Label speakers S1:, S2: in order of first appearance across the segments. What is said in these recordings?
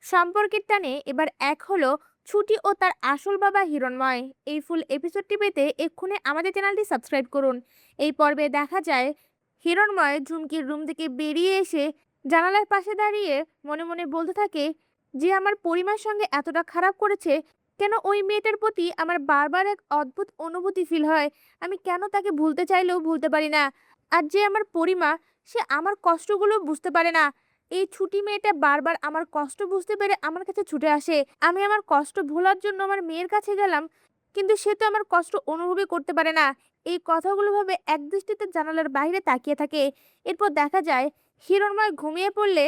S1: সম্পর্কের টানে এবার এক হলো ছুটি ও তার আসল বাবা হিরণময়। এই ফুল এপিসোডটি পেতে এক্ষুনি আমাদের চ্যানেলটি সাবস্ক্রাইব করুন। এই পর্বে দেখা যায় হিরণময় ঝুমকির রুম থেকে বেরিয়ে এসে জানালার পাশে দাঁড়িয়ে মনে মনে বলতে থাকে যে আমার পরিমার সঙ্গে এতটা খারাপ করেছে, কেন ওই মেয়েটার প্রতি আমার বারবার এক অদ্ভুত অনুভূতি ফিল হয়। আমি কেন তাকে ভুলতে চাইলেও ভুলতে পারি না। আর যে আমার পরিমা, সে আমার কষ্টগুলো বুঝতে পারে না। এই ছুটি মেয়েটা বারবার আমার কষ্ট বুঝতে পেরে আমার কাছে ছুটে আসে। আমি আমার কষ্ট ভোলার জন্য আমার মেয়ের কাছে গেলাম, কিন্তু সে তো আমার কষ্ট অনুভবই করতে পারে না। এই কথাগুলো ভাবে একদৃষ্টিতে জানালার বাইরে তাকিয়ে থাকে। এরপর দেখা যায় হিরণময় ঘুমিয়ে পড়লে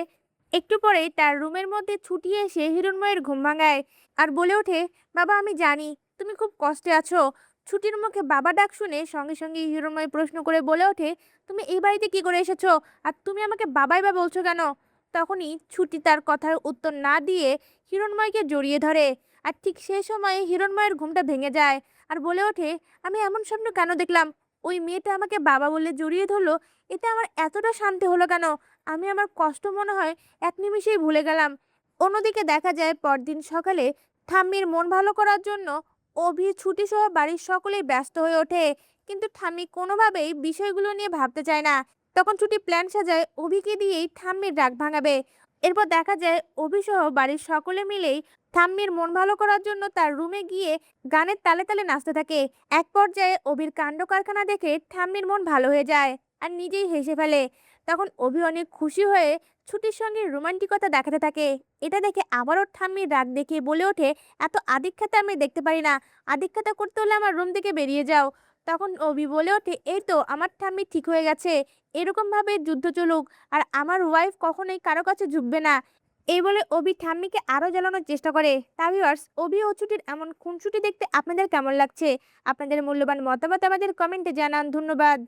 S1: একটু পরেই তার রুমের মধ্যে ছুটি এসে হিরণময়ের ঘুম ভাঙায় আর বলে ওঠে, বাবা আমি জানি তুমি খুব কষ্টে আছো। ছুটির মুখে বাবা ডাক শুনে সঙ্গে সঙ্গে হিরণময় প্রশ্ন করে বলে ওঠে, তুমি এই বাড়িতে কি করে এসেছো? আর তুমি আমাকে বাবাই বা বলছো কেন? তখনই ছুটি তার কথার উত্তর না দিয়ে হিরণময়কে জড়িয়ে ধরে। আর ঠিক সেই সময় হিরণময়ের ঘুমটা ভেঙে যায় আর বলে ওঠে, আমি এমন স্বপ্ন কেন দেখলাম? ওই মেয়েটা আমাকে বাবা বলে জড়িয়ে ধরলো, এতে আমার এতটা শান্তি হলো কেন? আমি আমার কষ্ট মনে হয় এক নিমিষেই ভুলে গেলাম। অন্যদিকে দেখা যায় পরদিন সকালে ঠাম্মির মন ভালো করার জন্য অভি ছুটি সহ বাড়ির সকলেই ব্যস্ত হয়ে ওঠে, কিন্তু ঠাম্মি কোনোভাবেই বিষয়গুলো নিয়ে ভাবতে চায় না। তখন ছুটি প্ল্যান সাজায় অভিকে দিয়েই ঠাম্মির রাগ ভাঙাবে। এরপর দেখা যায় অভিসহ বাড়ির সকলে মিলেই ঠাম্মির মন ভালো করার জন্য তার রুমে গিয়ে গানের তালে তালে নাচতে থাকে। এক পর্যায়ে অভির কাণ্ড কারখানা দেখে ঠাম্মির মন ভালো হয়ে যায় আর নিজেই হেসে ফেলে। তখন অভি অনেক খুশি হয়ে ছুটির সঙ্গে রোমান্টিকতা দেখাতে থাকে। এটা দেখে আবারও ঠাম্মির রাগ দেখিয়ে বলে ওঠে, এত আদিক্ষেতা আমি দেখতে পারি না। আদিক্ষেতা করতে হলে আমার রুম থেকে বেরিয়ে যাও। তখন অভি বলে ওঠে, এই তো আমার ঠাম্মি ঠিক হয়ে গেছে, এরকম ভাবে যুদ্ধ চলুক, আর আমার ওয়াইফ কখনোই কারো কাছে ঝুঁকবে না। এই বলে অভি ঠাম্মিকে আরো জ্বালানোর চেষ্টা করে। তা ভিউয়ার্স, অভি ও ছুটির এমন খুনসুটি দেখতে আপনাদের কেমন লাগছে? আপনাদের মূল্যবান মতামত আমাদের কমেন্টে জানান। ধন্যবাদ।